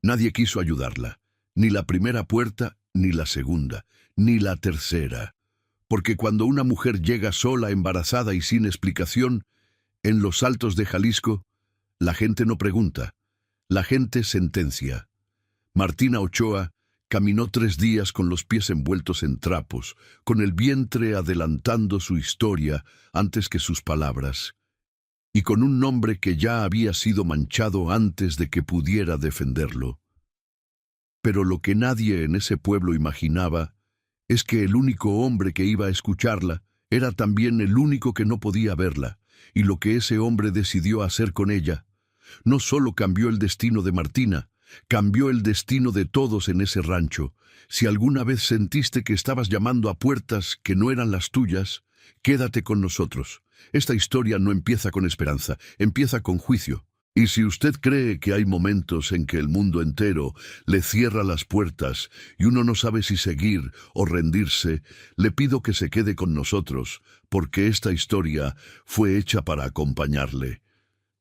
Nadie quiso ayudarla, ni la primera puerta, ni la segunda, ni la tercera, porque cuando una mujer llega sola, embarazada y sin explicación, en los Altos de Jalisco, la gente no pregunta, la gente sentencia. Martina Ochoa caminó 3 días con los pies envueltos en trapos, con el vientre adelantando su historia antes que sus palabras, y con un nombre que ya había sido manchado antes de que pudiera defenderlo. Pero lo que nadie en ese pueblo imaginaba es que el único hombre que iba a escucharla era también el único que no podía verla, y lo que ese hombre decidió hacer con ella no solo cambió el destino de Martina, cambió el destino de todos en ese rancho. Si alguna vez sentiste que estabas llamando a puertas que no eran las tuyas, quédate con nosotros. Esta historia no empieza con esperanza, empieza con juicio. Y si usted cree que hay momentos en que el mundo entero le cierra las puertas y uno no sabe si seguir o rendirse, le pido que se quede con nosotros, porque esta historia fue hecha para acompañarle.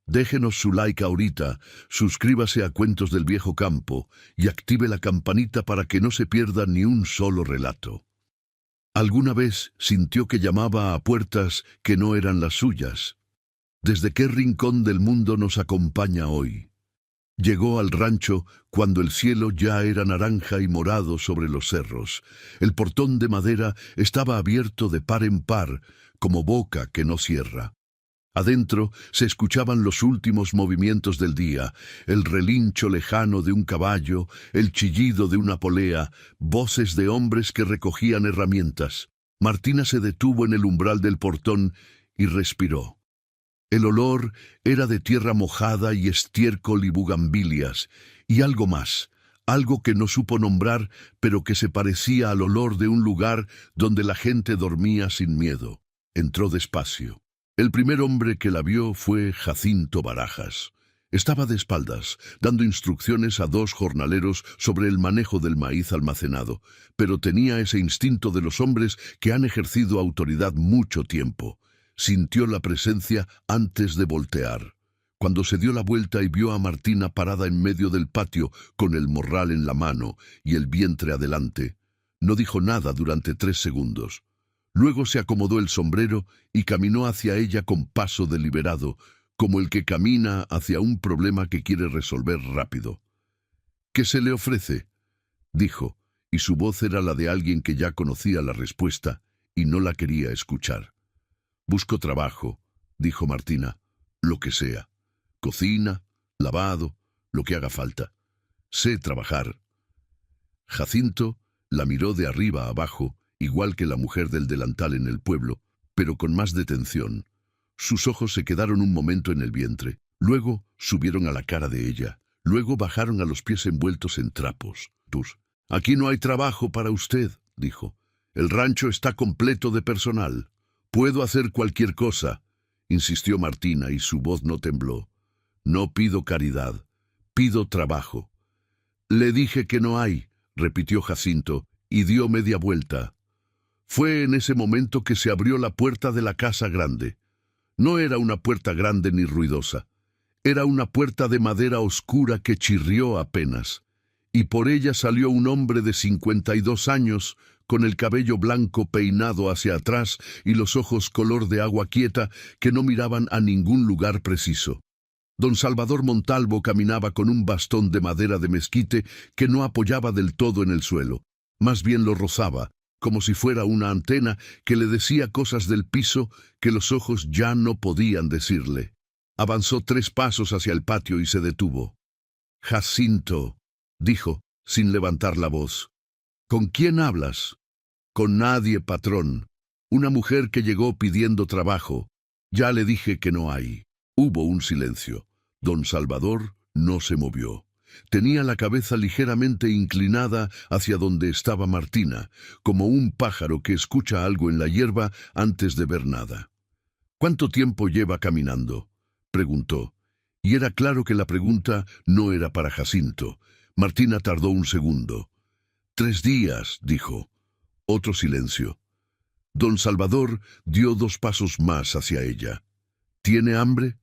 Déjenos su like ahorita, suscríbase a Cuentos del Viejo Campo y active la campanita para que no se pierda ni un solo relato. ¿Alguna vez sintió que llamaba a puertas que no eran las suyas? ¿Desde qué rincón del mundo nos acompaña hoy? Llegó al rancho cuando el cielo ya era naranja y morado sobre los cerros. El portón de madera estaba abierto de par en par, como boca que no cierra. Adentro se escuchaban los últimos movimientos del día, el relincho lejano de un caballo, el chillido de una polea, voces de hombres que recogían herramientas. Martina se detuvo en el umbral del portón y respiró. El olor era de tierra mojada y estiércol y bugambilias, y algo más, algo que no supo nombrar, pero que se parecía al olor de un lugar donde la gente dormía sin miedo. Entró despacio. El primer hombre que la vio fue Jacinto Barajas. Estaba de espaldas, dando instrucciones a 2 jornaleros sobre el manejo del maíz almacenado, pero tenía ese instinto de los hombres que han ejercido autoridad mucho tiempo. Sintió la presencia antes de voltear. Cuando se dio la vuelta y vio a Martina parada en medio del patio con el morral en la mano y el vientre adelante, no dijo nada durante 3 segundos. Luego se acomodó el sombrero y caminó hacia ella con paso deliberado, como el que camina hacia un problema que quiere resolver rápido. «¿Qué se le ofrece?», dijo, y su voz era la de alguien que ya conocía la respuesta y no la quería escuchar. «Busco trabajo», dijo Martina, «lo que sea. Cocina, lavado, lo que haga falta. Sé trabajar». Jacinto la miró de arriba a abajo, igual que la mujer del delantal en el pueblo, pero con más detención. Sus ojos se quedaron un momento en el vientre, luego subieron a la cara de ella, luego bajaron a los pies envueltos en trapos. «Aquí no hay trabajo para usted», dijo. «El rancho está completo de personal. Puedo hacer cualquier cosa», insistió Martina y su voz no tembló. «No pido caridad, pido trabajo». «Le dije que no hay», repitió Jacinto, y dio media vuelta. Fue en ese momento que se abrió la puerta de la casa grande. No era una puerta grande ni ruidosa. Era una puerta de madera oscura que chirrió apenas, y por ella salió un hombre de 52 años, con el cabello blanco peinado hacia atrás y los ojos color de agua quieta que no miraban a ningún lugar preciso. Don Salvador Montalvo caminaba con un bastón de madera de mezquite que no apoyaba del todo en el suelo, más bien lo rozaba, como si fuera una antena que le decía cosas del piso que los ojos ya no podían decirle. Avanzó 3 pasos hacia el patio y se detuvo. «Jacinto», dijo, sin levantar la voz. «¿Con quién hablas?» «Con nadie, patrón. Una mujer que llegó pidiendo trabajo. Ya le dije que no hay». Hubo un silencio. Don Salvador no se movió. Tenía la cabeza ligeramente inclinada hacia donde estaba Martina, como un pájaro que escucha algo en la hierba antes de ver nada. «¿Cuánto tiempo lleva caminando?», preguntó. Y era claro que la pregunta no era para Jacinto. Martina tardó un segundo. «3 días», dijo. Otro silencio. Don Salvador dio 2 pasos más hacia ella. «¿Tiene hambre?»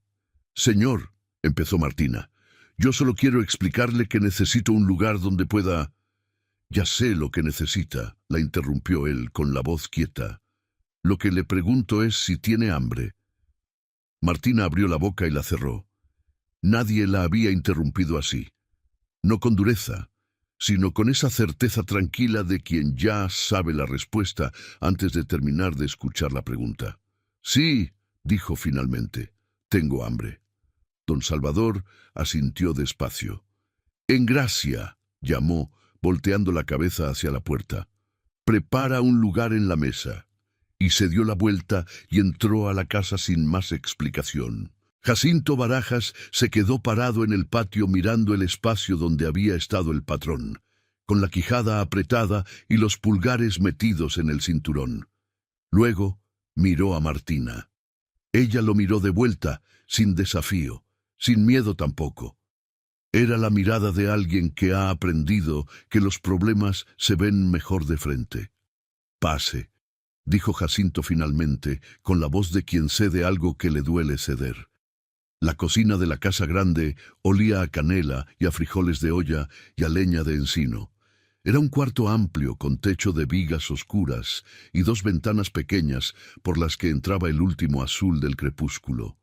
«Señor», empezó Martina, Yo solo quiero explicarle que necesito un lugar donde pueda... Ya sé lo que necesita, la interrumpió él con la voz quieta. Lo que le pregunto es si tiene hambre. Martina abrió la boca y la cerró. Nadie la había interrumpido así. No con dureza, sino con esa certeza tranquila de quien ya sabe la respuesta antes de terminar de escuchar la pregunta. Sí, dijo finalmente, tengo hambre. Don Salvador asintió despacio. En gracia, llamó, volteando la cabeza hacia la puerta. Prepara un lugar en la mesa. Y se dio la vuelta y entró a la casa sin más explicación. Jacinto Barajas se quedó parado en el patio mirando el espacio donde había estado el patrón, con la quijada apretada y los pulgares metidos en el cinturón. Luego miró a Martina. Ella lo miró de vuelta, sin desafío, sin miedo tampoco. Era la mirada de alguien que ha aprendido que los problemas se ven mejor de frente. Pase, dijo Jacinto finalmente, con la voz de quien cede algo que le duele ceder. La cocina de la casa grande olía a canela y a frijoles de olla y a leña de encino. Era un cuarto amplio con techo de vigas oscuras y dos ventanas pequeñas por las que entraba el último azul del crepúsculo.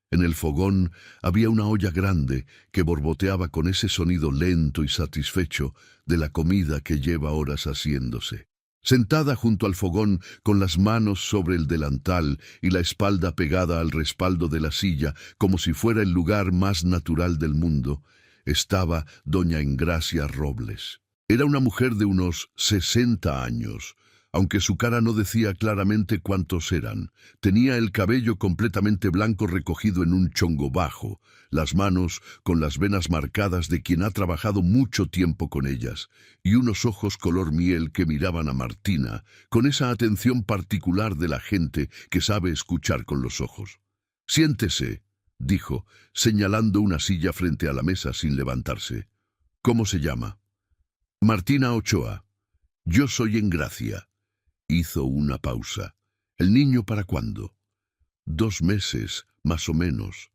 En el fogón había una olla grande que borboteaba con ese sonido lento y satisfecho de la comida que lleva horas haciéndose. Sentada junto al fogón, con las manos sobre el delantal y la espalda pegada al respaldo de la silla, como si fuera el lugar más natural del mundo, estaba doña Engracia Robles. Era una mujer de unos 60 años, aunque su cara no decía claramente cuántos eran. Tenía el cabello completamente blanco recogido en un chongo bajo, las manos con las venas marcadas de quien ha trabajado mucho tiempo con ellas, y unos ojos color miel que miraban a Martina con esa atención particular de la gente que sabe escuchar con los ojos. «Siéntese», dijo, señalando una silla frente a la mesa sin levantarse. «¿Cómo se llama?» «Martina Ochoa. Yo soy Engracia». Hizo una pausa. ¿El niño para cuándo? 2 meses, más o menos.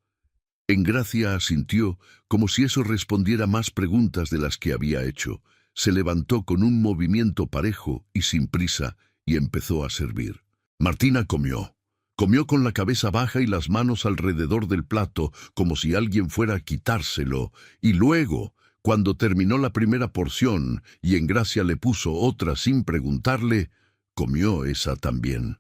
Engracia asintió, como si eso respondiera más preguntas de las que había hecho. Se levantó con un movimiento parejo y sin prisa, y empezó a servir. Martina comió. Comió con la cabeza baja y las manos alrededor del plato, como si alguien fuera a quitárselo, y luego, cuando terminó la primera porción, y Engracia le puso otra sin preguntarle, comió esa también.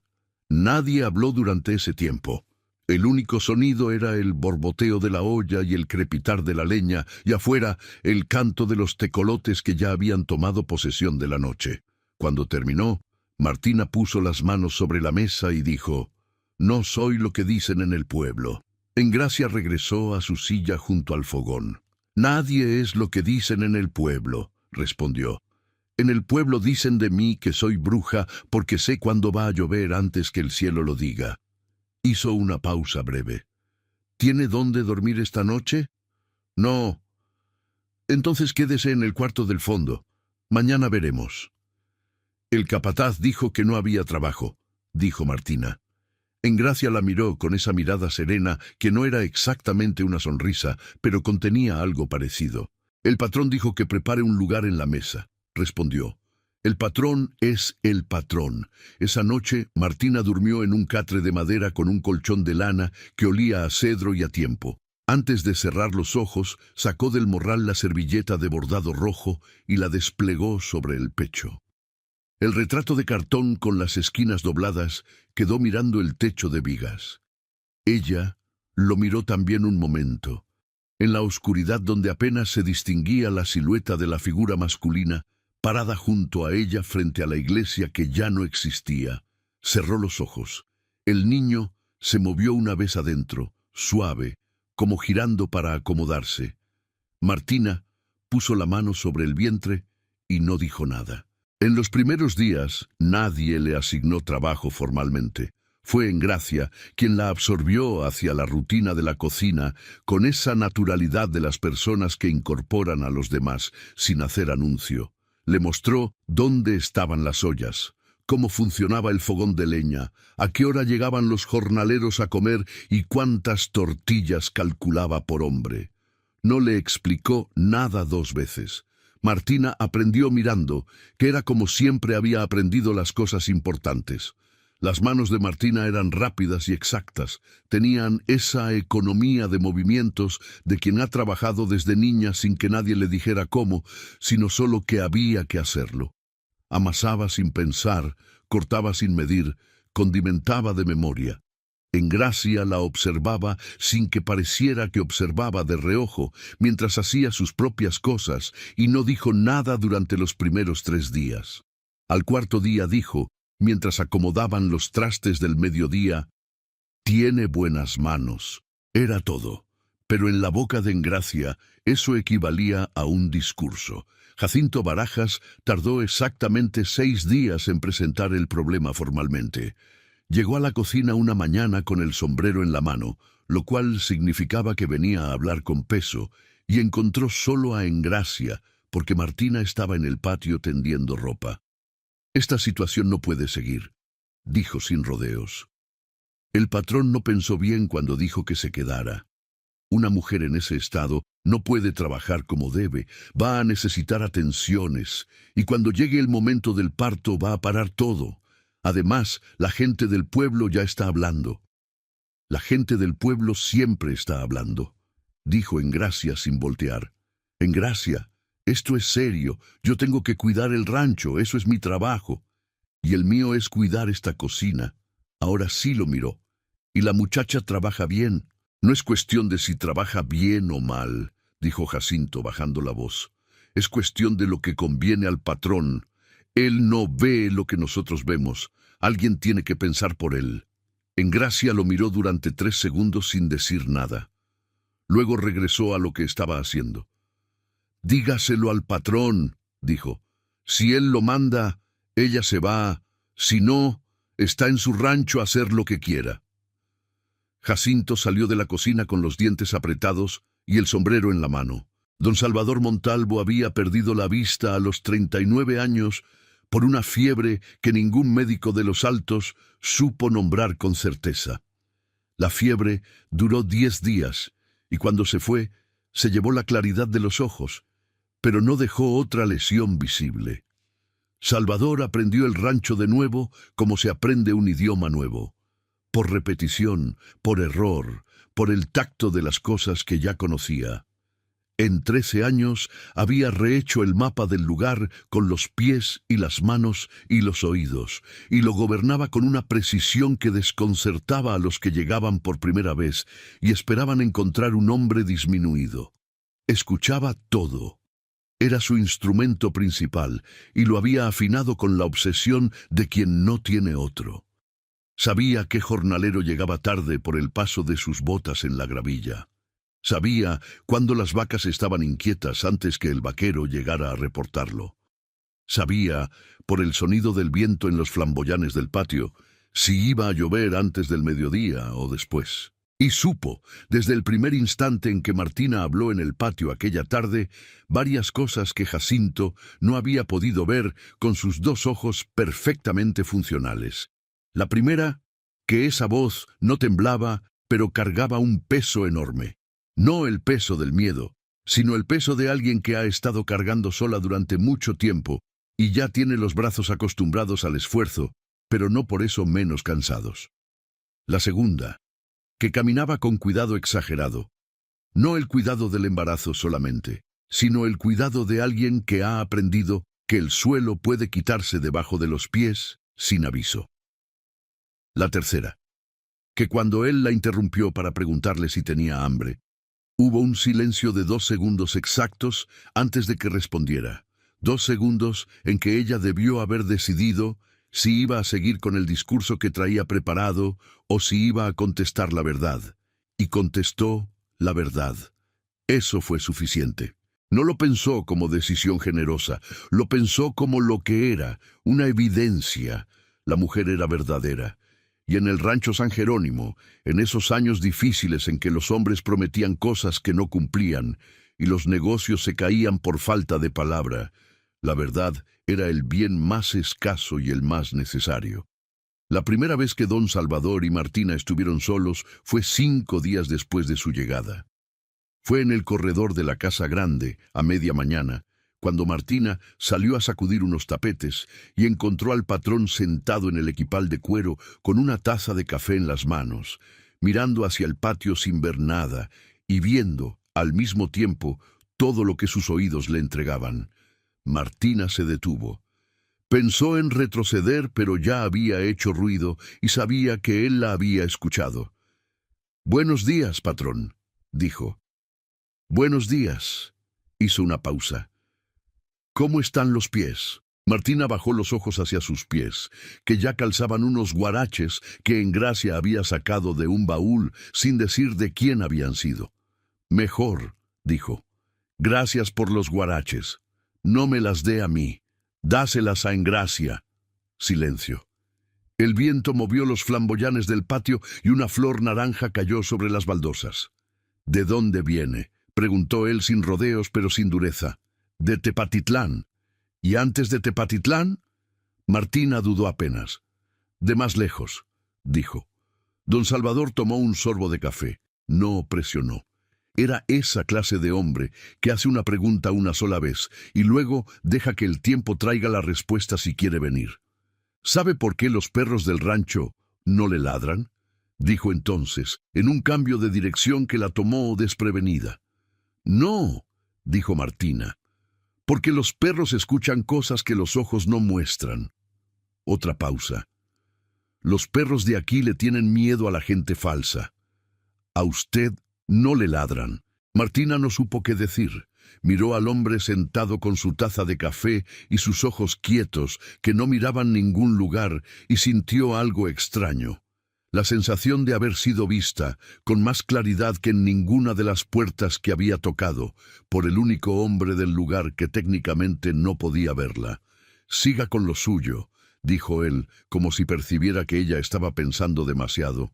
Nadie habló durante ese tiempo. El único sonido era el borboteo de la olla y el crepitar de la leña, y afuera el canto de los tecolotes que ya habían tomado posesión de la noche. Cuando terminó, Martina puso las manos sobre la mesa y dijo: «No soy lo que dicen en el pueblo». Engracia regresó a su silla junto al fogón. «Nadie es lo que dicen en el pueblo», respondió. «En el pueblo dicen de mí que soy bruja porque sé cuándo va a llover antes que el cielo lo diga». Hizo una pausa breve. «¿Tiene dónde dormir esta noche?» «No». «Entonces quédese en el cuarto del fondo. Mañana veremos». «El capataz dijo que no había trabajo», dijo Martina. Engracia la miró con esa mirada serena que no era exactamente una sonrisa, pero contenía algo parecido. «El patrón dijo que prepare un lugar en la mesa», respondió. «El patrón es el patrón». Esa noche, Martina durmió en un catre de madera con un colchón de lana que olía a cedro y a tiempo. Antes de cerrar los ojos, sacó del morral la servilleta de bordado rojo y la desplegó sobre el pecho. El retrato de cartón con las esquinas dobladas quedó mirando el techo de vigas. Ella lo miró también un momento. En la oscuridad donde apenas se distinguía la silueta de la figura masculina, parada junto a ella frente a la iglesia que ya no existía, cerró los ojos. El niño se movió una vez adentro, suave, como girando para acomodarse. Martina puso la mano sobre el vientre y no dijo nada. En los primeros días nadie le asignó trabajo formalmente. Fue Engracia quien la absorbió hacia la rutina de la cocina con esa naturalidad de las personas que incorporan a los demás sin hacer anuncio. Le mostró dónde estaban las ollas, cómo funcionaba el fogón de leña, a qué hora llegaban los jornaleros a comer y cuántas tortillas calculaba por hombre. No le explicó nada dos veces. Martina aprendió mirando, que era como siempre había aprendido las cosas importantes. Las manos de Martina eran rápidas y exactas, tenían esa economía de movimientos de quien ha trabajado desde niña sin que nadie le dijera cómo, sino solo que había que hacerlo. Amasaba sin pensar, cortaba sin medir, condimentaba de memoria. Engracia la observaba sin que pareciera que observaba de reojo, mientras hacía sus propias cosas, y no dijo nada durante los primeros 3 días. Al cuarto día dijo, mientras acomodaban los trastes del mediodía, «Tiene buenas manos». Era todo. Pero en la boca de Engracia eso equivalía a un discurso. Jacinto Barajas tardó exactamente 6 días en presentar el problema formalmente. Llegó a la cocina una mañana con el sombrero en la mano, lo cual significaba que venía a hablar con peso, y encontró solo a Engracia, porque Martina estaba en el patio tendiendo ropa. «Esta situación no puede seguir», dijo sin rodeos. El patrón no pensó bien cuando dijo que se quedara. Una mujer en ese estado no puede trabajar como debe, va a necesitar atenciones, y cuando llegue el momento del parto va a parar todo. Además, la gente del pueblo ya está hablando. «La gente del pueblo siempre está hablando», dijo Engracia sin voltear. «Engracia, esto es serio, yo tengo que cuidar el rancho, eso es mi trabajo. Y el mío es cuidar esta cocina». Ahora sí lo miró. «Y la muchacha trabaja bien». «No es cuestión de si trabaja bien o mal», dijo Jacinto bajando la voz. «Es cuestión de lo que conviene al patrón. Él no ve lo que nosotros vemos. Alguien tiene que pensar por él». Engracia lo miró durante 3 segundos sin decir nada. Luego regresó a lo que estaba haciendo. «Dígaselo al patrón», dijo. «Si él lo manda, ella se va. Si no, está en su rancho a hacer lo que quiera». Jacinto salió de la cocina con los dientes apretados y el sombrero en la mano. Don Salvador Montalvo había perdido la vista a los 39 años por una fiebre que ningún médico de los Altos supo nombrar con certeza. La fiebre duró 10 días y cuando se fue, se llevó la claridad de los ojos, pero no dejó otra lesión visible. Salvador aprendió el rancho de nuevo como se aprende un idioma nuevo. Por repetición, por error, por el tacto de las cosas que ya conocía. En 13 años había rehecho el mapa del lugar con los pies y las manos y los oídos, y lo gobernaba con una precisión que desconcertaba a los que llegaban por primera vez y esperaban encontrar un hombre disminuido. Escuchaba todo. Era su instrumento principal, y lo había afinado con la obsesión de quien no tiene otro. Sabía qué jornalero llegaba tarde por el paso de sus botas en la gravilla. Sabía cuándo las vacas estaban inquietas antes que el vaquero llegara a reportarlo. Sabía, por el sonido del viento en los flamboyanes del patio, si iba a llover antes del mediodía o después. Y supo, desde el primer instante en que Martina habló en el patio aquella tarde, varias cosas que Jacinto no había podido ver con sus 2 ojos perfectamente funcionales. La primera, que esa voz no temblaba, pero cargaba un peso enorme. No el peso del miedo, sino el peso de alguien que ha estado cargando sola durante mucho tiempo y ya tiene los brazos acostumbrados al esfuerzo, pero no por eso menos cansados. La segunda, que caminaba con cuidado exagerado. No el cuidado del embarazo solamente, sino el cuidado de alguien que ha aprendido que el suelo puede quitarse debajo de los pies sin aviso. La tercera, que cuando él la interrumpió para preguntarle si tenía hambre, hubo un silencio de 2 segundos exactos antes de que respondiera. 2 segundos en que ella debió haber decidido si iba a seguir con el discurso que traía preparado o si iba a contestar la verdad. Y contestó la verdad. Eso fue suficiente. No lo pensó como decisión generosa, lo pensó como lo que era, una evidencia. La mujer era verdadera. Y en el rancho San Jerónimo, en esos años difíciles en que los hombres prometían cosas que no cumplían y los negocios se caían por falta de palabra, la verdad era el bien más escaso y el más necesario. La primera vez que don Salvador y Martina estuvieron solos fue 5 días después de su llegada. Fue en el corredor de la casa grande, a media mañana, cuando Martina salió a sacudir unos tapetes y encontró al patrón sentado en el equipal de cuero con una taza de café en las manos, mirando hacia el patio sin ver nada y viendo, al mismo tiempo, todo lo que sus oídos le entregaban. Martina se detuvo. Pensó en retroceder, pero ya había hecho ruido y sabía que él la había escuchado. «Buenos días, patrón», dijo. «Buenos días», hizo una pausa. «¿Cómo están los pies?» Martina bajó los ojos hacia sus pies, que ya calzaban unos guaraches que en gracia había sacado de un baúl sin decir de quién habían sido. «Mejor», dijo. «Gracias por los guaraches. No me las dé a mí. Dáselas a Engracia». Silencio. El viento movió los flamboyanes del patio y una flor naranja cayó sobre las baldosas. «¿De dónde viene?», preguntó él sin rodeos pero sin dureza. «De Tepatitlán». «¿Y antes de Tepatitlán?» Martina dudó apenas. «De más lejos», dijo. Don Salvador tomó un sorbo de café. No presionó. Era esa clase de hombre que hace una pregunta una sola vez y luego deja que el tiempo traiga la respuesta si quiere venir. «¿Sabe por qué los perros del rancho no le ladran?», dijo entonces, en un cambio de dirección que la tomó desprevenida. «No», dijo Martina, «porque los perros escuchan cosas que los ojos no muestran». Otra pausa. «Los perros de aquí le tienen miedo a la gente falsa. A usted no le ladran». Martina no supo qué decir. Miró al hombre sentado con su taza de café y sus ojos quietos, que no miraban ningún lugar, y sintió algo extraño. La sensación de haber sido vista, con más claridad que en ninguna de las puertas que había tocado, por el único hombre del lugar que técnicamente no podía verla. «Siga con lo suyo», dijo él, como si percibiera que ella estaba pensando demasiado.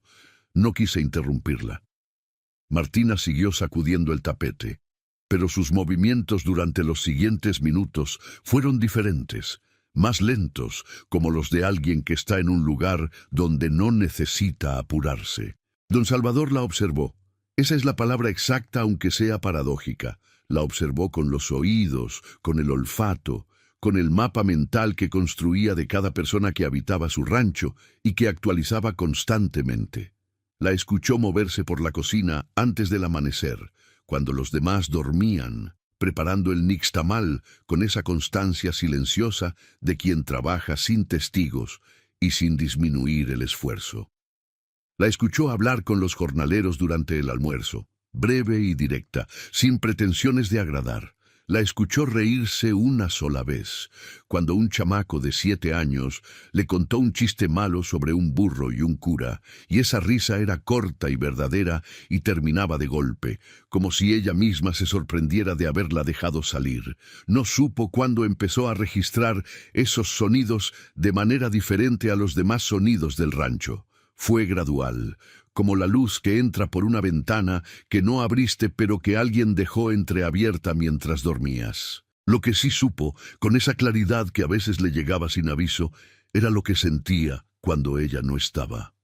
No quise interrumpirla. Martina siguió sacudiendo el tapete, pero sus movimientos durante los siguientes minutos fueron diferentes, más lentos, como los de alguien que está en un lugar donde no necesita apurarse. Don Salvador la observó. Esa es la palabra exacta, aunque sea paradójica. La observó con los oídos, con el olfato, con el mapa mental que construía de cada persona que habitaba su rancho y que actualizaba constantemente. La escuchó moverse por la cocina antes del amanecer, cuando los demás dormían, preparando el nixtamal con esa constancia silenciosa de quien trabaja sin testigos y sin disminuir el esfuerzo. La escuchó hablar con los jornaleros durante el almuerzo, breve y directa, sin pretensiones de agradar. La escuchó reírse una sola vez, cuando un chamaco de 7 años le contó un chiste malo sobre un burro y un cura, y esa risa era corta y verdadera y terminaba de golpe, como si ella misma se sorprendiera de haberla dejado salir. No supo cuándo empezó a registrar esos sonidos de manera diferente a los demás sonidos del rancho. Fue gradual, como la luz que entra por una ventana que no abriste pero que alguien dejó entreabierta mientras dormías. Lo que sí supo, con esa claridad que a veces le llegaba sin aviso, era lo que sentía cuando ella no estaba.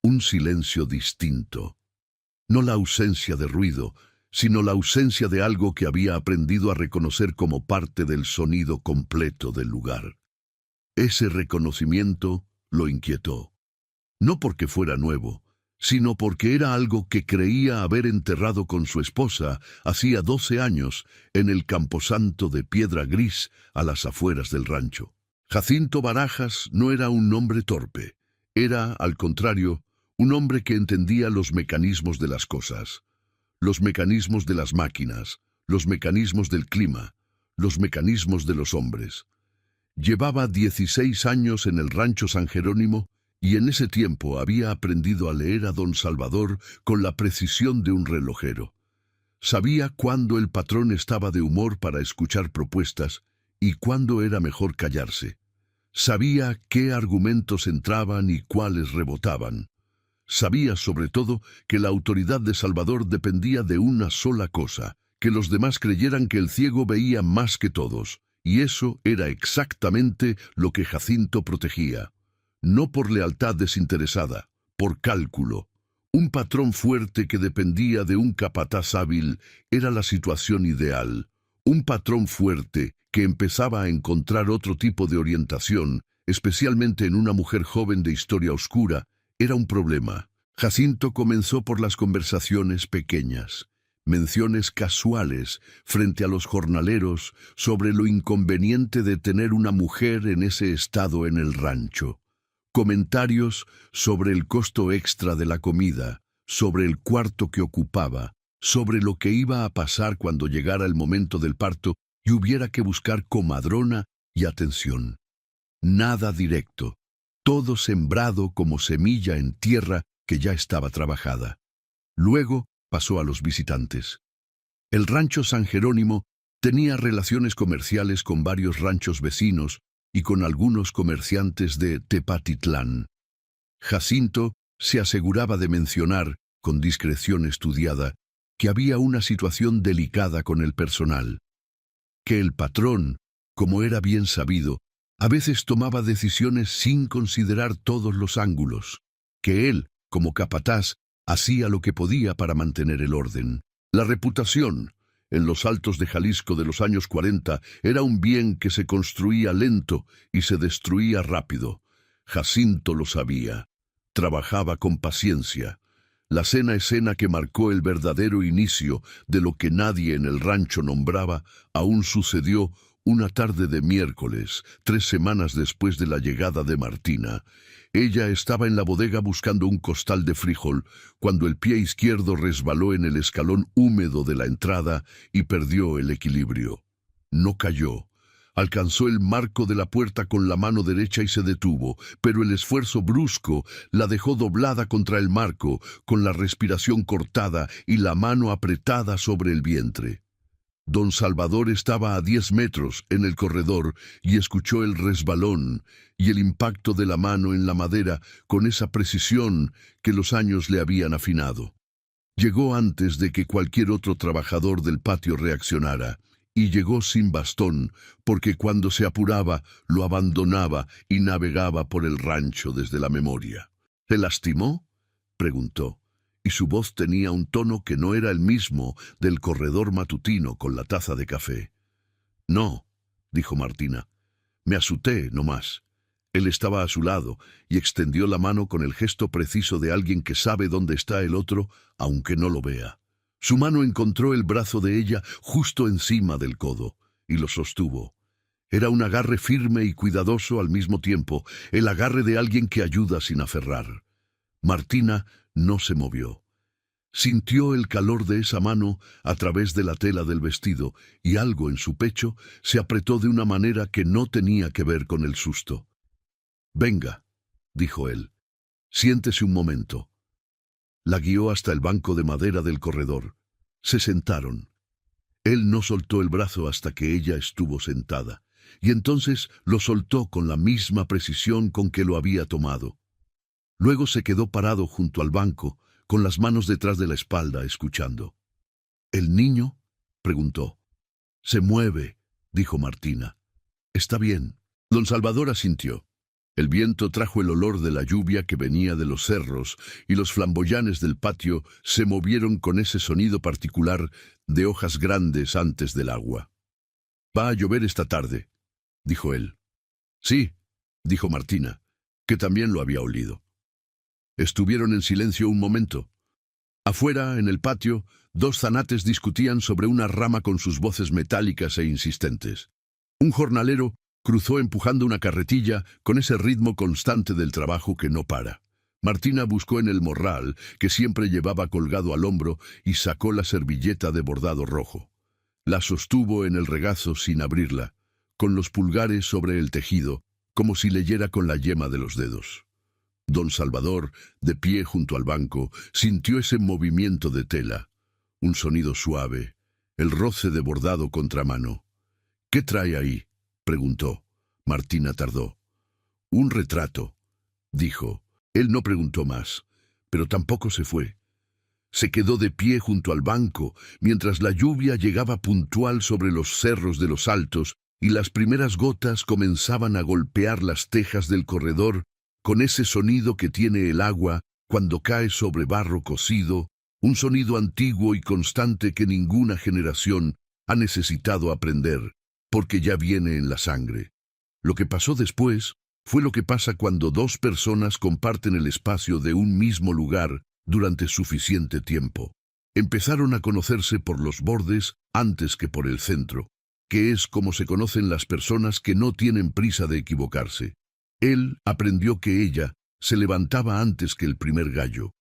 Un silencio distinto. No la ausencia de ruido, sino la ausencia de algo que había aprendido a reconocer como parte del sonido completo del lugar. Ese reconocimiento lo inquietó. No porque fuera nuevo, sino porque era algo que creía haber enterrado con su esposa hacía 12 años en el camposanto de piedra gris a las afueras del rancho. Jacinto Barajas no era un hombre torpe, era, al contrario, un hombre que entendía los mecanismos de las cosas, los mecanismos de las máquinas, los mecanismos del clima, los mecanismos de los hombres. Llevaba 16 años en el rancho San Jerónimo y en ese tiempo había aprendido a leer a don Salvador con la precisión de un relojero. Sabía cuándo el patrón estaba de humor para escuchar propuestas y cuándo era mejor callarse. Sabía qué argumentos entraban y cuáles rebotaban. Sabía, sobre todo, que la autoridad de Salvador dependía de una sola cosa, que los demás creyeran que el ciego veía más que todos, y eso era exactamente lo que Jacinto protegía. No por lealtad desinteresada, por cálculo, Un patrón fuerte que dependía de un capataz hábil era la situación ideal. Un patrón fuerte que empezaba a encontrar otro tipo de orientación, especialmente en una mujer joven de historia oscura, era un problema. Jacinto comenzó por las conversaciones pequeñas, menciones casuales frente a los jornaleros sobre lo inconveniente de tener una mujer en ese estado en el rancho. Comentarios sobre el costo extra de la comida, sobre el cuarto que ocupaba, sobre lo que iba a pasar cuando llegara el momento del parto y hubiera que buscar comadrona y atención. Nada directo, todo sembrado como semilla en tierra que ya estaba trabajada. Luego pasó a los visitantes. El rancho San Jerónimo tenía relaciones comerciales con varios ranchos vecinos y con algunos comerciantes de Tepatitlán. Jacinto se aseguraba de mencionar, con discreción estudiada, que había una situación delicada con el personal, que el patrón, como era bien sabido, a veces tomaba decisiones sin considerar todos los ángulos, que él, como capataz, hacía lo que podía para mantener el orden. La reputación, en los altos de Jalisco de los años 40, era un bien que se construía lento y se destruía rápido. Jacinto lo sabía. Trabajaba con paciencia. La escena que marcó el verdadero inicio de lo que nadie en el rancho nombraba, aún sucedió una tarde de miércoles, 3 semanas después de la llegada de Martina. Ella estaba en la bodega buscando un costal de frijol, cuando el pie izquierdo resbaló en el escalón húmedo de la entrada y perdió el equilibrio. No cayó. Alcanzó el marco de la puerta con la mano derecha y se detuvo, pero el esfuerzo brusco la dejó doblada contra el marco, con la respiración cortada y la mano apretada sobre el vientre. Don Salvador estaba a 10 metros en el corredor y escuchó el resbalón y el impacto de la mano en la madera con esa precisión que los años le habían afinado. Llegó antes de que cualquier otro trabajador del patio reaccionara, y llegó sin bastón, porque cuando se apuraba, lo abandonaba y navegaba por el rancho desde la memoria. ¿Se lastimó?, preguntó, y su voz tenía un tono que no era el mismo del corredor matutino con la taza de café. «No», dijo Martina, «me asusté, no más». Él estaba a su lado y extendió la mano con el gesto preciso de alguien que sabe dónde está el otro, aunque no lo vea. Su mano encontró el brazo de ella justo encima del codo y lo sostuvo. Era un agarre firme y cuidadoso al mismo tiempo, el agarre de alguien que ayuda sin aferrar. Martina no se movió. Sintió el calor de esa mano a través de la tela del vestido y algo en su pecho se apretó de una manera que no tenía que ver con el susto. «Venga», dijo él, «siéntese un momento». La guió hasta el banco de madera del corredor. Se sentaron. Él no soltó el brazo hasta que ella estuvo sentada, y entonces lo soltó con la misma precisión con que lo había tomado. Luego se quedó parado junto al banco, con las manos detrás de la espalda, escuchando. «¿El niño?», preguntó. «Se mueve», dijo Martina. «Está bien». Don Salvador asintió. El viento trajo el olor de la lluvia que venía de los cerros y los flamboyanes del patio se movieron con ese sonido particular de hojas grandes antes del agua. «Va a llover esta tarde», dijo él. «Sí», dijo Martina, que también lo había olido. Estuvieron en silencio un momento. Afuera, en el patio, 2 zanates discutían sobre una rama con sus voces metálicas e insistentes. Un jornalero cruzó empujando una carretilla con ese ritmo constante del trabajo que no para. Martina buscó en el morral, que siempre llevaba colgado al hombro, y sacó la servilleta de bordado rojo. La sostuvo en el regazo sin abrirla, con los pulgares sobre el tejido, como si leyera con la yema de los dedos. Don Salvador, de pie junto al banco, sintió ese movimiento de tela, un sonido suave, el roce de bordado contra mano. «¿Qué trae ahí?», preguntó. Martina tardó. «Un retrato», dijo. Él no preguntó más, pero tampoco se fue. Se quedó de pie junto al banco, mientras la lluvia llegaba puntual sobre los cerros de los altos y las primeras gotas comenzaban a golpear las tejas del corredor con ese sonido que tiene el agua cuando cae sobre barro cocido, un sonido antiguo y constante que ninguna generación ha necesitado aprender, porque ya viene en la sangre. Lo que pasó después fue lo que pasa cuando dos personas comparten el espacio de un mismo lugar durante suficiente tiempo. Empezaron a conocerse por los bordes antes que por el centro, que es como se conocen las personas que no tienen prisa de equivocarse. Él aprendió que ella se levantaba antes que el primer gallo,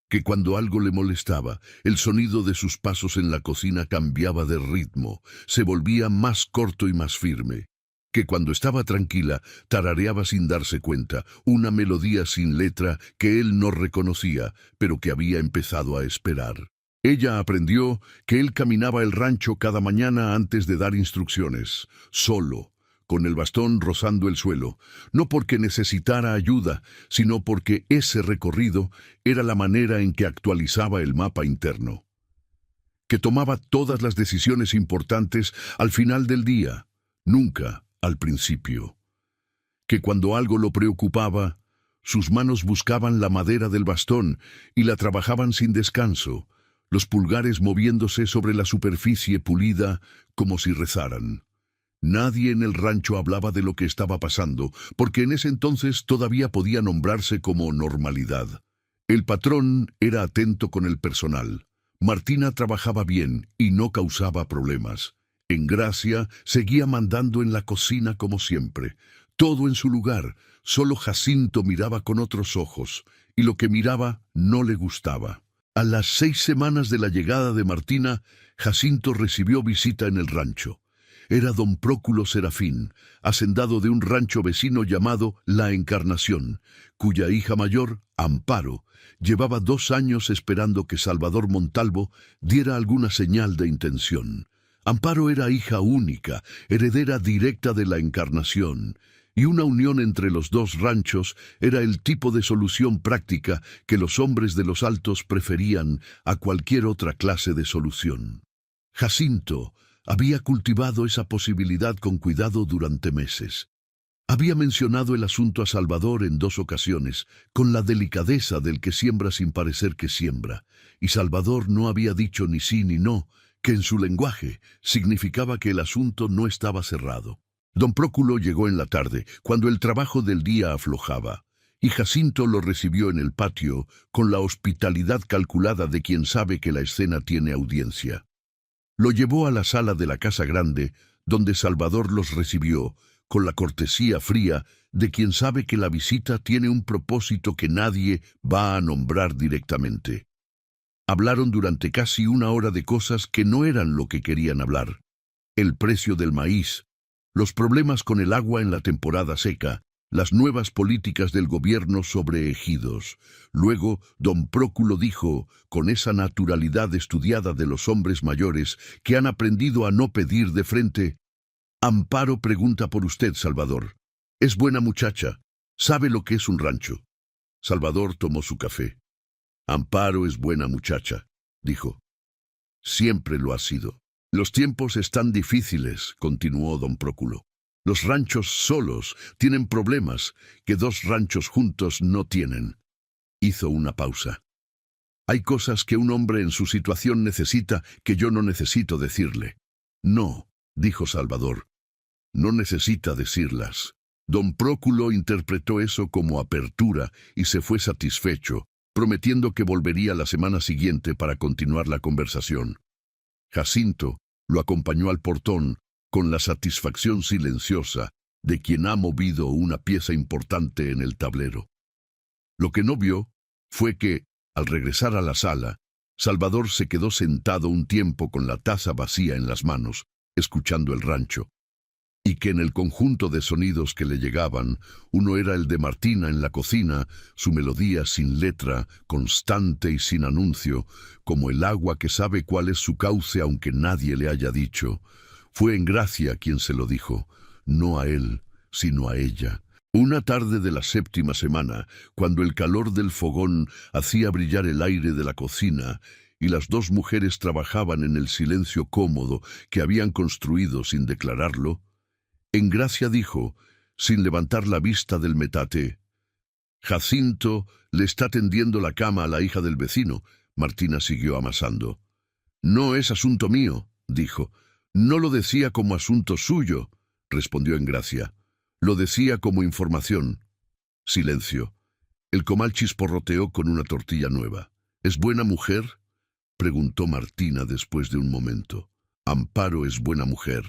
que cuando algo le molestaba, el sonido de sus pasos en la cocina cambiaba de ritmo, se volvía más corto y más firme, que cuando estaba tranquila tarareaba sin darse cuenta una melodía sin letra que él no reconocía, pero que había empezado a esperar. Ella aprendió que él caminaba el rancho cada mañana antes de dar instrucciones, solo, con el bastón rozando el suelo, no porque necesitara ayuda, sino porque ese recorrido era la manera en que actualizaba el mapa interno, que tomaba todas las decisiones importantes al final del día, nunca al principio, que cuando algo lo preocupaba, sus manos buscaban la madera del bastón y la trabajaban sin descanso, los pulgares moviéndose sobre la superficie pulida como si rezaran. Nadie en el rancho hablaba de lo que estaba pasando, porque en ese entonces todavía podía nombrarse como normalidad. El patrón era atento con el personal. Martina trabajaba bien y no causaba problemas. Engracia seguía mandando en la cocina como siempre. Todo en su lugar, solo Jacinto miraba con otros ojos, y lo que miraba no le gustaba. A las 6 semanas de la llegada de Martina, Jacinto recibió visita en el rancho. Era don Próculo Serafín, hacendado de un rancho vecino llamado La Encarnación, cuya hija mayor, Amparo, llevaba 2 años esperando que Salvador Montalvo diera alguna señal de intención. Amparo era hija única, heredera directa de La Encarnación, y una unión entre los dos ranchos era el tipo de solución práctica que los hombres de los Altos preferían a cualquier otra clase de solución. Jacinto había cultivado esa posibilidad con cuidado durante meses. Había mencionado el asunto a Salvador en 2 ocasiones, con la delicadeza del que siembra sin parecer que siembra, y Salvador no había dicho ni sí ni no, que en su lenguaje significaba que el asunto no estaba cerrado. Don Próculo llegó en la tarde, cuando el trabajo del día aflojaba, y Jacinto lo recibió en el patio con la hospitalidad calculada de quien sabe que la escena tiene audiencia. Lo llevó a la sala de la casa grande, donde Salvador los recibió, con la cortesía fría de quien sabe que la visita tiene un propósito que nadie va a nombrar directamente. Hablaron durante casi 1 hora de cosas que no eran lo que querían hablar. El precio del maíz, los problemas con el agua en la temporada seca, las nuevas políticas del gobierno sobre ejidos. Luego, don Próculo dijo, con esa naturalidad estudiada de los hombres mayores que han aprendido a no pedir de frente: Amparo pregunta por usted, Salvador. Es buena muchacha, sabe lo que es un rancho. Salvador tomó su café. Amparo es buena muchacha, dijo. Siempre lo ha sido. Los tiempos están difíciles, continuó don Próculo. Los ranchos solos tienen problemas que 2 ranchos juntos no tienen. Hizo una pausa. Hay cosas que un hombre en su situación necesita que yo no necesito decirle. No, dijo Salvador. No necesita decirlas. Don Próculo interpretó eso como apertura y se fue satisfecho, prometiendo que volvería la semana siguiente para continuar la conversación. Jacinto lo acompañó al portón con la satisfacción silenciosa de quien ha movido una pieza importante en el tablero. Lo que no vio fue que, al regresar a la sala, Salvador se quedó sentado un tiempo con la taza vacía en las manos, escuchando el rancho, y que en el conjunto de sonidos que le llegaban, uno era el de Martina en la cocina, su melodía sin letra, constante y sin anuncio, como el agua que sabe cuál es su cauce aunque nadie le haya dicho. Fue Engracia quien se lo dijo, no a él, sino a ella. Una tarde de la 7ª semana, cuando el calor del fogón hacía brillar el aire de la cocina y las 2 mujeres trabajaban en el silencio cómodo que habían construido sin declararlo, Engracia dijo, sin levantar la vista del metate: Jacinto le está tendiendo la cama a la hija del vecino. Martina siguió amasando. No es asunto mío, dijo. No lo decía como asunto suyo, respondió Engracia. Lo decía como información. Silencio. El comal chisporroteó con una tortilla nueva. ¿Es buena mujer?, preguntó Martina después de un momento. Amparo es buena mujer,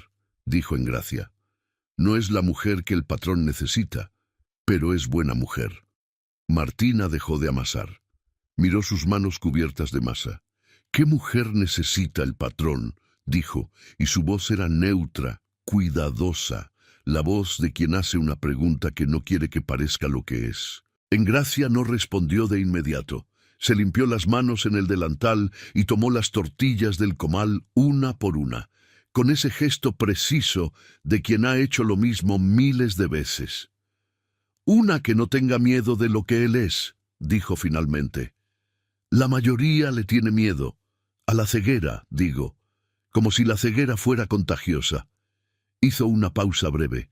dijo Engracia. No es la mujer que el patrón necesita, pero es buena mujer. Martina dejó de amasar. Miró sus manos cubiertas de masa. ¿Qué mujer necesita el patrón?, dijo, y su voz era neutra, cuidadosa, la voz de quien hace una pregunta que no quiere que parezca lo que es. Engracia no respondió de inmediato. Se limpió las manos en el delantal y tomó las tortillas del comal una por una, con ese gesto preciso de quien ha hecho lo mismo miles de veces. Una que no tenga miedo de lo que él es, dijo finalmente. La mayoría le tiene miedo. A la ceguera, digo, como si la ceguera fuera contagiosa. Hizo una pausa breve.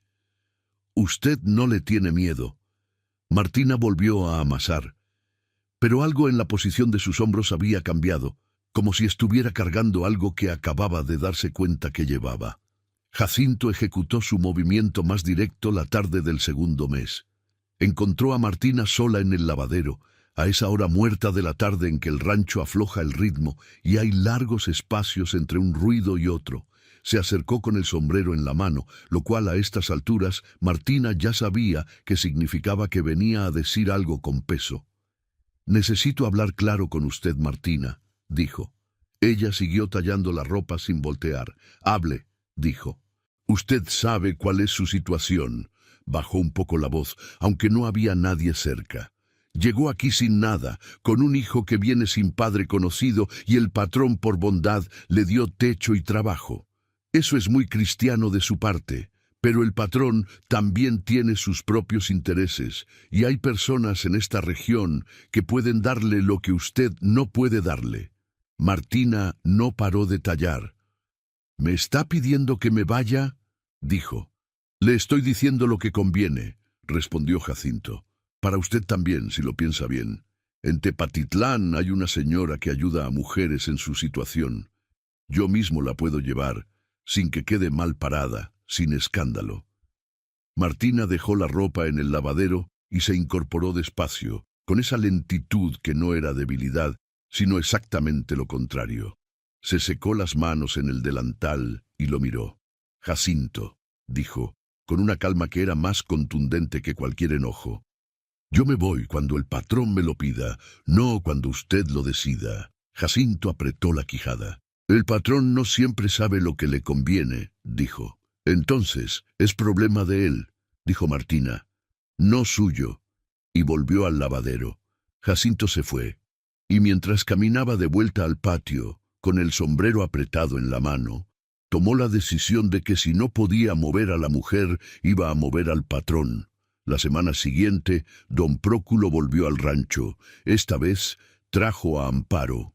Usted no le tiene miedo. Martina volvió a amasar, pero algo en la posición de sus hombros había cambiado, como si estuviera cargando algo que acababa de darse cuenta que llevaba. Jacinto ejecutó su movimiento más directo la tarde del segundo mes. Encontró a Martina sola en el lavadero, a esa hora muerta de la tarde en que el rancho afloja el ritmo y hay largos espacios entre un ruido y otro. Se acercó con el sombrero en la mano, lo cual a estas alturas Martina ya sabía que significaba que venía a decir algo con peso. «Necesito hablar claro con usted, Martina», dijo. Ella siguió tallando la ropa sin voltear. «Hable», dijo. «Usted sabe cuál es su situación». Bajó un poco la voz, aunque no había nadie cerca. Llegó aquí sin nada, con un hijo que viene sin padre conocido y el patrón por bondad le dio techo y trabajo. Eso es muy cristiano de su parte, pero el patrón también tiene sus propios intereses y hay personas en esta región que pueden darle lo que usted no puede darle. Martina no paró de tallar. «¿Me está pidiendo que me vaya?», dijo. «Le estoy diciendo lo que conviene», respondió Jacinto. «Para usted también, si lo piensa bien. En Tepatitlán hay una señora que ayuda a mujeres en su situación. Yo mismo la puedo llevar, sin que quede mal parada, sin escándalo». Martina dejó la ropa en el lavadero y se incorporó despacio, con esa lentitud que no era debilidad, sino exactamente lo contrario. Se secó las manos en el delantal y lo miró. «Jacinto», dijo, con una calma que era más contundente que cualquier enojo. «Yo me voy cuando el patrón me lo pida, no cuando usted lo decida». Jacinto apretó la quijada. «El patrón no siempre sabe lo que le conviene», dijo. «Entonces, es problema de él», dijo Martina. «No suyo». Y volvió al lavadero. Jacinto se fue. Y mientras caminaba de vuelta al patio, con el sombrero apretado en la mano, tomó la decisión de que si no podía mover a la mujer, iba a mover al patrón. La semana siguiente, don Próculo volvió al rancho. Esta vez trajo a Amparo.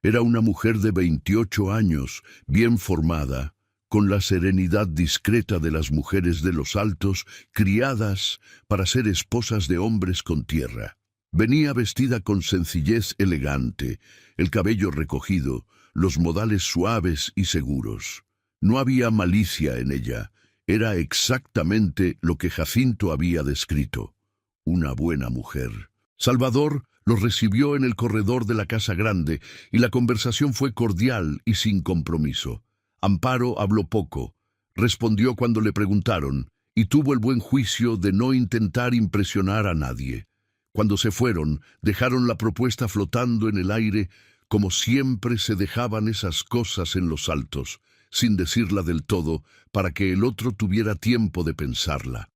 Era una mujer de 28 años, bien formada, con la serenidad discreta de las mujeres de los altos, criadas para ser esposas de hombres con tierra. Venía vestida con sencillez elegante, el cabello recogido, los modales suaves y seguros. No había malicia en ella, era exactamente lo que Jacinto había descrito. Una buena mujer. Salvador los recibió en el corredor de la casa grande y la conversación fue cordial y sin compromiso. Amparo habló poco, respondió cuando le preguntaron y tuvo el buen juicio de no intentar impresionar a nadie. Cuando se fueron, dejaron la propuesta flotando en el aire como siempre se dejaban esas cosas en los altos, sin decirla del todo, para que el otro tuviera tiempo de pensarla.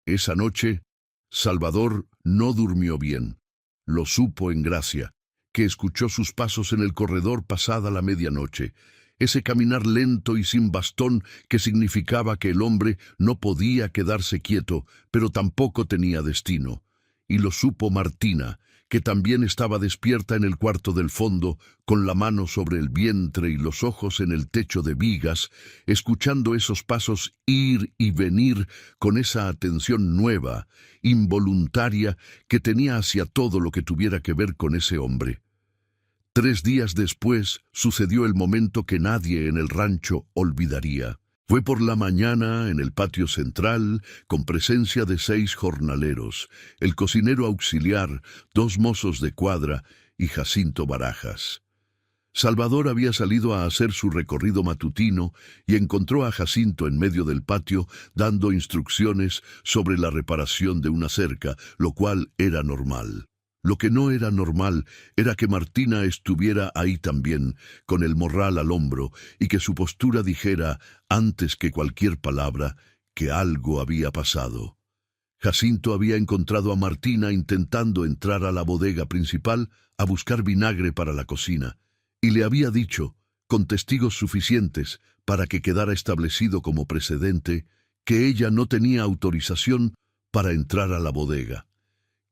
Esa noche, Salvador no durmió bien. Lo supo Engracia, que escuchó sus pasos en el corredor pasada la medianoche, ese caminar lento y sin bastón que significaba que el hombre no podía quedarse quieto, pero tampoco tenía destino. Y lo supo Martina, que también estaba despierta en el cuarto del fondo, con la mano sobre el vientre y los ojos en el techo de vigas, escuchando esos pasos ir y venir con esa atención nueva, involuntaria, que tenía hacia todo lo que tuviera que ver con ese hombre. 3 días después sucedió el momento que nadie en el rancho olvidaría. Fue por la mañana en el patio central, con presencia de 6 jornaleros, el cocinero auxiliar, 2 mozos de cuadra y Jacinto Barajas. Salvador había salido a hacer su recorrido matutino y encontró a Jacinto en medio del patio dando instrucciones sobre la reparación de una cerca, lo cual era normal. Lo que no era normal era que Martina estuviera ahí también, con el morral al hombro, y que su postura dijera, antes que cualquier palabra, que algo había pasado. Jacinto había encontrado a Martina intentando entrar a la bodega principal a buscar vinagre para la cocina, y le había dicho, con testigos suficientes para que quedara establecido como precedente, que ella no tenía autorización para entrar a la bodega,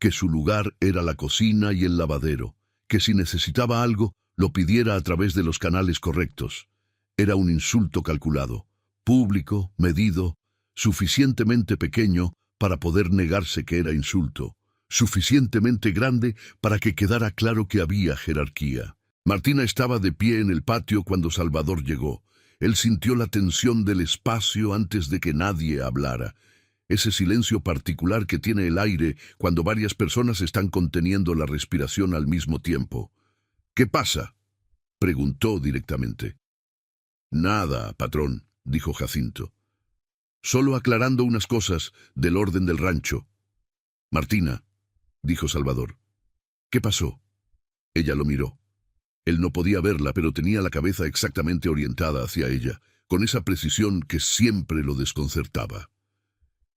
que su lugar era la cocina y el lavadero, que si necesitaba algo, lo pidiera a través de los canales correctos. Era un insulto calculado, público, medido, suficientemente pequeño para poder negarse que era insulto, suficientemente grande para que quedara claro que había jerarquía. Martina estaba de pie en el patio cuando Salvador llegó. Él sintió la tensión del espacio antes de que nadie hablara. Ese silencio particular que tiene el aire cuando varias personas están conteniendo la respiración al mismo tiempo. ¿Qué pasa?, preguntó directamente. Nada, patrón, dijo Jacinto. Solo aclarando unas cosas del orden del rancho. Martina, dijo Salvador. ¿Qué pasó? Ella lo miró. Él no podía verla, pero tenía la cabeza exactamente orientada hacia ella, con esa precisión que siempre lo desconcertaba.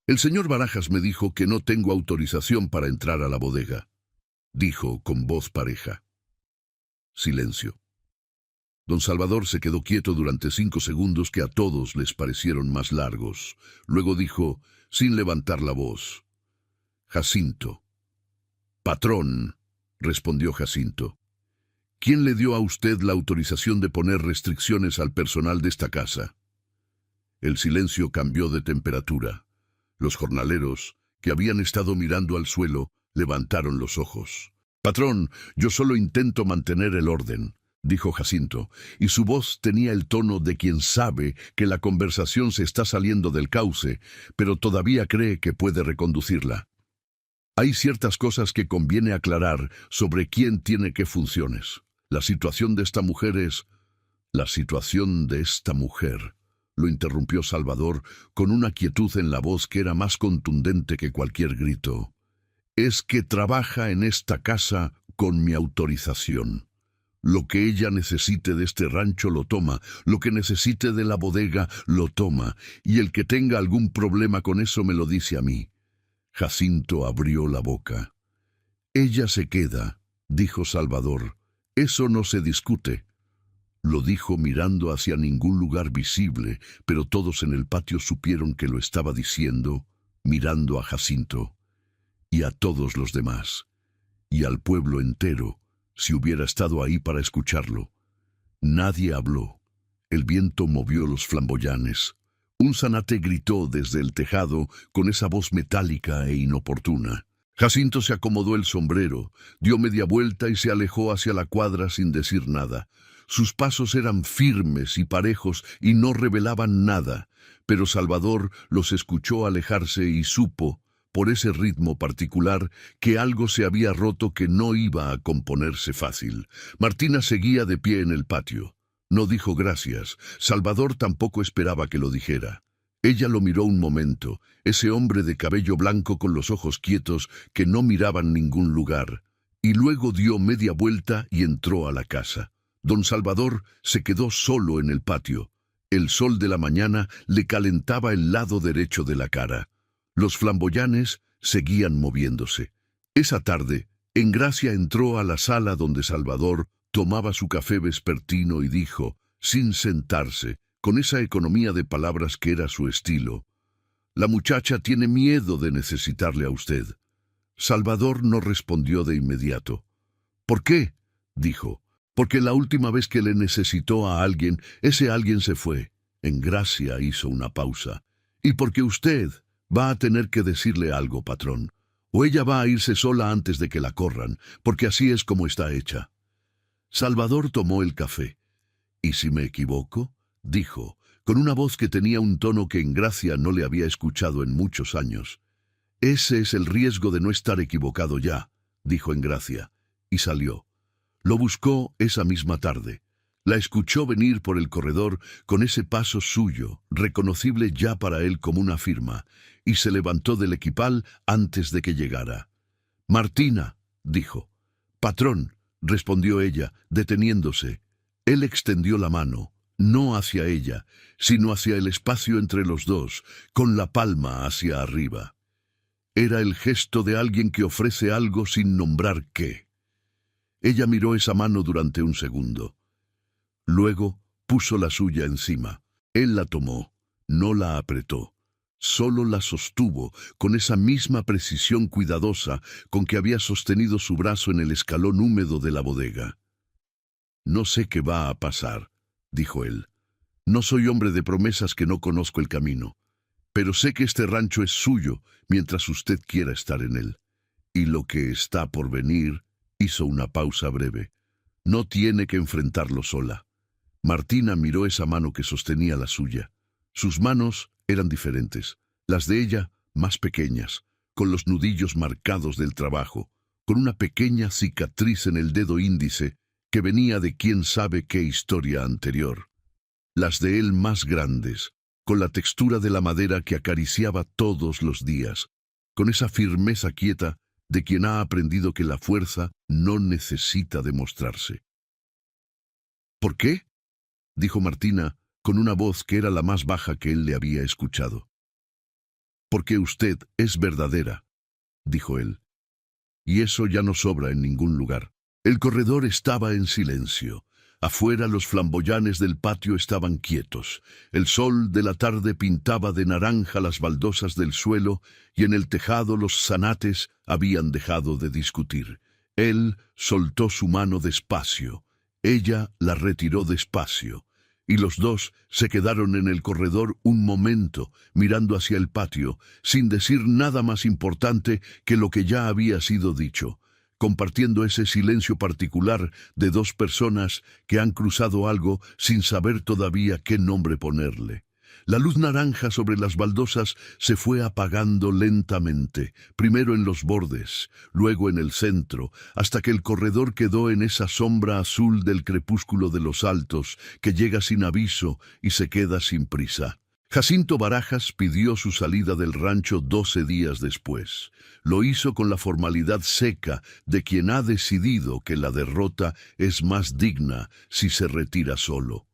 El señor Barajas me dijo que no tengo autorización para entrar a la bodega, dijo con voz pareja. Silencio. Don Salvador se quedó quieto durante 5 segundos que a todos les parecieron más largos. Luego dijo, sin levantar la voz, Jacinto. Patrón, respondió Jacinto. ¿Quién le dio a usted la autorización de poner restricciones al personal de esta casa? El silencio cambió de temperatura. Los jornaleros, que habían estado mirando al suelo, levantaron los ojos. Patrón, yo solo intento mantener el orden, dijo Jacinto, y su voz tenía el tono de quien sabe que la conversación se está saliendo del cauce, pero todavía cree que puede reconducirla. Hay ciertas cosas que conviene aclarar sobre quién tiene qué funciones. La situación de esta mujer es... La situación de esta mujer, lo interrumpió Salvador con una quietud en la voz que era más contundente que cualquier grito. Es que trabaja en esta casa con mi autorización. Lo que ella necesite de este rancho lo toma, lo que necesite de la bodega lo toma, y el que tenga algún problema con eso me lo dice a mí. Jacinto abrió la boca. Ella se queda, dijo Salvador. Eso no se discute. Lo dijo mirando hacia ningún lugar visible, pero todos en el patio supieron que lo estaba diciendo, mirando a Jacinto, y a todos los demás, y al pueblo entero, si hubiera estado ahí para escucharlo. Nadie habló. El viento movió los flamboyanes. Un zanate gritó desde el tejado con esa voz metálica e inoportuna. Jacinto se acomodó el sombrero, dio media vuelta y se alejó hacia la cuadra sin decir nada. Sus pasos eran firmes y parejos y no revelaban nada, pero Salvador los escuchó alejarse y supo, por ese ritmo particular, que algo se había roto que no iba a componerse fácil. Martina seguía de pie en el patio. No dijo gracias. Salvador tampoco esperaba que lo dijera. Ella lo miró un momento, ese hombre de cabello blanco con los ojos quietos que no miraban ningún lugar, y luego dio media vuelta y entró a la casa. Don Salvador se quedó solo en el patio. El sol de la mañana le calentaba el lado derecho de la cara. Los flamboyanes seguían moviéndose. Esa tarde, Engracia entró a la sala donde Salvador tomaba su café vespertino y dijo, sin sentarse, con esa economía de palabras que era su estilo, «La muchacha tiene miedo de necesitarle a usted». Salvador no respondió de inmediato. ¿Por qué? Dijo. Porque la última vez que le necesitó a alguien, ese alguien se fue. Engracia hizo una pausa. Y porque usted va a tener que decirle algo, patrón. O ella va a irse sola antes de que la corran, porque así es como está hecha. Salvador tomó el café. ¿Y si me equivoco? Dijo, con una voz que tenía un tono que Engracia no le había escuchado en muchos años. Ese es el riesgo de no estar equivocado ya, dijo Engracia, y salió. Lo buscó esa misma tarde. La escuchó venir por el corredor con ese paso suyo, reconocible ya para él como una firma, y se levantó del equipal antes de que llegara. «Martina», dijo. «Patrón», respondió ella, deteniéndose. Él extendió la mano, no hacia ella, sino hacia el espacio entre los dos, con la palma hacia arriba. Era el gesto de alguien que ofrece algo sin nombrar qué. Ella miró esa mano durante un segundo. Luego puso la suya encima. Él la tomó, no la apretó. Solo la sostuvo con esa misma precisión cuidadosa con que había sostenido su brazo en el escalón húmedo de la bodega. «No sé qué va a pasar», dijo él. «No soy hombre de promesas que no conozco el camino. Pero sé que este rancho es suyo mientras usted quiera estar en él. Y lo que está por venir», hizo una pausa breve, «no tiene que enfrentarlo sola». Martina miró esa mano que sostenía la suya. Sus manos eran diferentes, las de ella más pequeñas, con los nudillos marcados del trabajo, con una pequeña cicatriz en el dedo índice que venía de quién sabe qué historia anterior. Las de él más grandes, con la textura de la madera que acariciaba todos los días, con esa firmeza quieta de quien ha aprendido que la fuerza no necesita demostrarse. «¿Por qué?», dijo Martina, con una voz que era la más baja que él le había escuchado. «Porque usted es verdadera», dijo él. «Y eso ya no sobra en ningún lugar». El corredor estaba en silencio. Afuera los flamboyanes del patio estaban quietos. El sol de la tarde pintaba de naranja las baldosas del suelo y en el tejado los zanates habían dejado de discutir. Él soltó su mano despacio. Ella la retiró despacio. Y los dos se quedaron en el corredor un momento, mirando hacia el patio, sin decir nada más importante que lo que ya había sido dicho, compartiendo ese silencio particular de dos personas que han cruzado algo sin saber todavía qué nombre ponerle. La luz naranja sobre las baldosas se fue apagando lentamente, primero en los bordes, luego en el centro, hasta que el corredor quedó en esa sombra azul del crepúsculo de los altos, que llega sin aviso y se queda sin prisa. Jacinto Barajas pidió su salida del rancho 12 días después. Lo hizo con la formalidad seca de quien ha decidido que la derrota es más digna si se retira solo.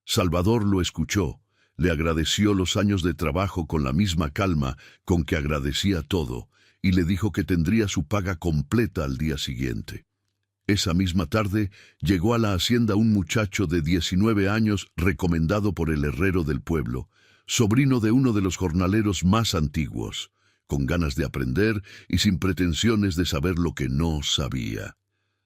Salvador lo escuchó. Le agradeció los años de trabajo con la misma calma con que agradecía todo, y le dijo que tendría su paga completa al día siguiente. Esa misma tarde llegó a la hacienda un muchacho de 19 años recomendado por el herrero del pueblo, sobrino de uno de los jornaleros más antiguos, con ganas de aprender y sin pretensiones de saber lo que no sabía.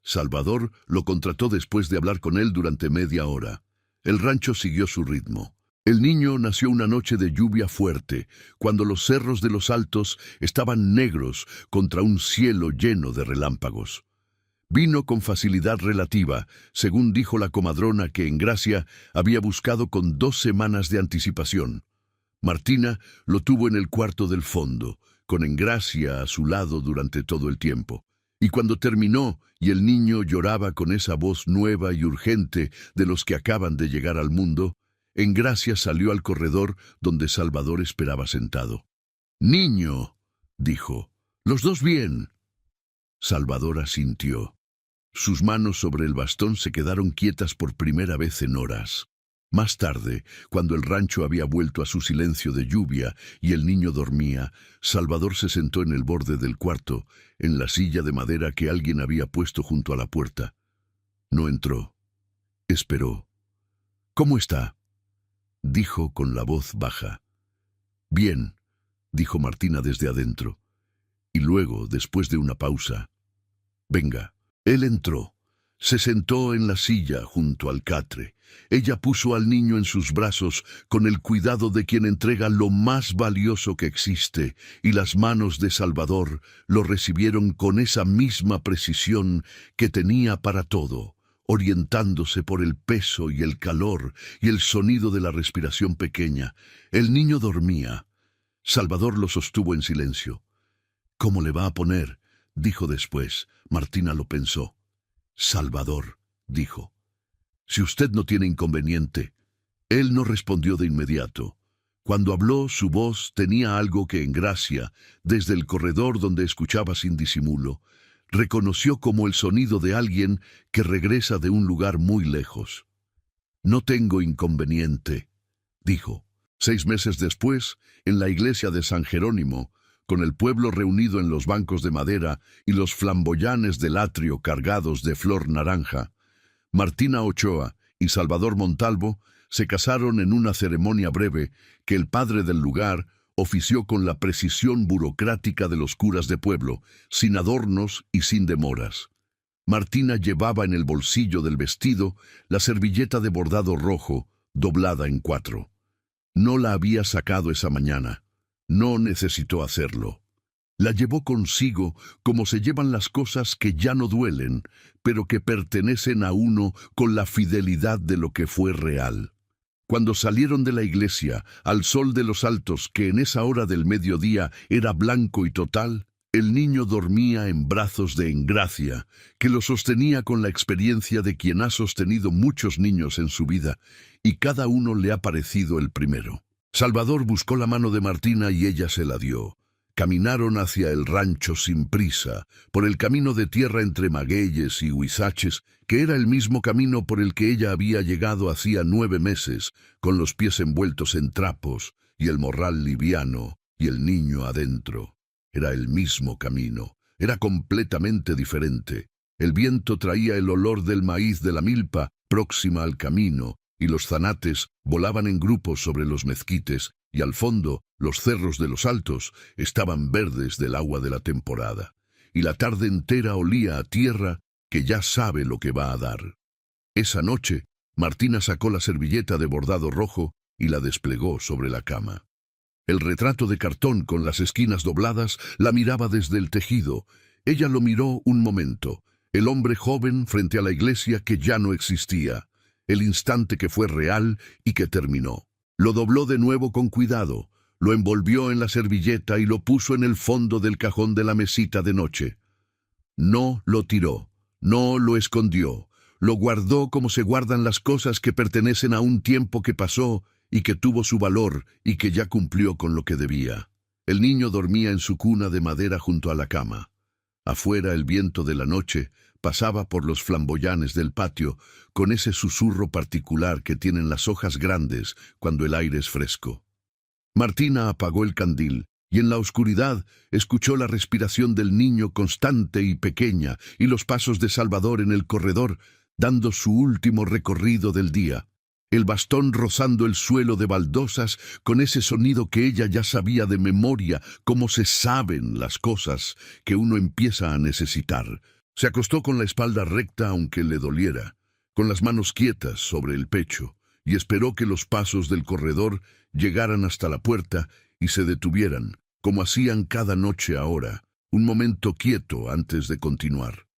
Salvador lo contrató después de hablar con él durante media hora. El rancho siguió su ritmo. El niño nació una noche de lluvia fuerte, cuando los cerros de los altos estaban negros contra un cielo lleno de relámpagos. Vino con facilidad relativa, según dijo la comadrona que Engracia había buscado con 2 semanas de anticipación. Martina lo tuvo en el cuarto del fondo, con Engracia a su lado durante todo el tiempo. Y cuando terminó y el niño lloraba con esa voz nueva y urgente de los que acaban de llegar al mundo, Engracia salió al corredor donde Salvador esperaba sentado. «Niño», dijo, «¿los dos bien?». Salvador asintió. Sus manos sobre el bastón se quedaron quietas por primera vez en horas. Más tarde, cuando el rancho había vuelto a su silencio de lluvia y el niño dormía, Salvador se sentó en el borde del cuarto, en la silla de madera que alguien había puesto junto a la puerta. No entró. Esperó. «¿Cómo está?», dijo con la voz baja. «Bien», dijo Martina desde adentro. Y luego, después de una pausa, «Venga». Él entró. Se sentó en la silla junto al catre. Ella puso al niño en sus brazos con el cuidado de quien entrega lo más valioso que existe, y las manos de Salvador lo recibieron con esa misma precisión que tenía para todo, orientándose por el peso y el calor y el sonido de la respiración pequeña. El niño dormía. Salvador lo sostuvo en silencio. «¿Cómo le va a poner?», dijo después. Martina lo pensó. «Salvador», dijo. «Si usted no tiene inconveniente». Él no respondió de inmediato. Cuando habló, su voz tenía algo que engracia. Desde el corredor donde escuchaba sin disimulo, reconoció como el sonido de alguien que regresa de un lugar muy lejos. «No tengo inconveniente», dijo. 6 meses después, en la iglesia de San Jerónimo, con el pueblo reunido en los bancos de madera y los flamboyanes del atrio cargados de flor naranja, Martina Ochoa y Salvador Montalvo se casaron en una ceremonia breve que el padre del lugar ofició con la precisión burocrática de los curas de pueblo, sin adornos y sin demoras. Martina llevaba en el bolsillo del vestido la servilleta de bordado rojo, doblada en 4. No la había sacado esa mañana. No necesitó hacerlo. La llevó consigo como se llevan las cosas que ya no duelen, pero que pertenecen a uno con la fidelidad de lo que fue real. Cuando salieron de la iglesia, al sol de los altos, que en esa hora del mediodía era blanco y total, el niño dormía en brazos de Engracia, que lo sostenía con la experiencia de quien ha sostenido muchos niños en su vida, y cada uno le ha parecido el primero. Salvador buscó la mano de Martina y ella se la dio. Caminaron hacia el rancho sin prisa, por el camino de tierra entre magueyes y huizaches, que era el mismo camino por el que ella había llegado hacía 9 meses, con los pies envueltos en trapos y el morral liviano y el niño adentro. Era el mismo camino, era completamente diferente. El viento traía el olor del maíz de la milpa próxima al camino, y los zanates volaban en grupos sobre los mezquites, y al fondo los cerros de los altos estaban verdes del agua de la temporada, y la tarde entera olía a tierra que ya sabe lo que va a dar. Esa noche, Martina sacó la servilleta de bordado rojo y la desplegó sobre la cama. El retrato de cartón con las esquinas dobladas la miraba desde el tejido. Ella lo miró un momento, el hombre joven frente a la iglesia que ya no existía, el instante que fue real y que terminó. Lo dobló de nuevo con cuidado, lo envolvió en la servilleta y lo puso en el fondo del cajón de la mesita de noche. No lo tiró, no lo escondió, lo guardó como se guardan las cosas que pertenecen a un tiempo que pasó y que tuvo su valor y que ya cumplió con lo que debía. El niño dormía en su cuna de madera junto a la cama. Afuera el viento de la noche pasaba por los flamboyanes del patio con ese susurro particular que tienen las hojas grandes cuando el aire es fresco. Martina apagó el candil y en la oscuridad escuchó la respiración del niño constante y pequeña y los pasos de Salvador en el corredor, dando su último recorrido del día. El bastón rozando el suelo de baldosas con ese sonido que ella ya sabía de memoria, como se saben las cosas que uno empieza a necesitar. Se acostó con la espalda recta aunque le doliera, con las manos quietas sobre el pecho, y esperó que los pasos del corredor llegaran hasta la puerta y se detuvieran, como hacían cada noche ahora, un momento quieto antes de continuar.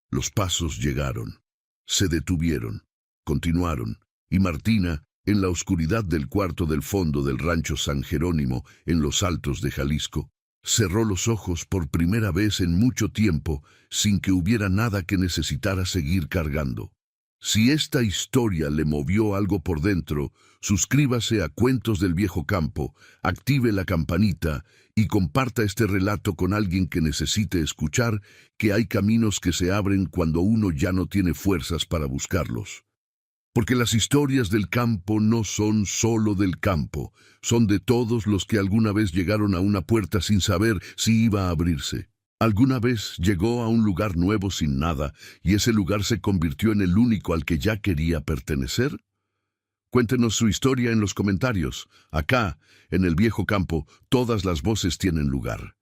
Los pasos llegaron, se detuvieron, continuaron, y Martina, en la oscuridad del cuarto del fondo del rancho San Jerónimo, en los altos de Jalisco, cerró los ojos por primera vez en mucho tiempo sin que hubiera nada que necesitara seguir cargando. Si esta historia le movió algo por dentro, suscríbase a Cuentos del Viejo Campo, active la campanita y comparta este relato con alguien que necesite escuchar que hay caminos que se abren cuando uno ya no tiene fuerzas para buscarlos. Porque las historias del campo no son solo del campo, son de todos los que alguna vez llegaron a una puerta sin saber si iba a abrirse. Alguna vez llegó a un lugar nuevo sin nada, y ese lugar se convirtió en el único al que ya quería pertenecer. Cuéntenos su historia en los comentarios. Acá, en el Viejo Campo, todas las voces tienen lugar.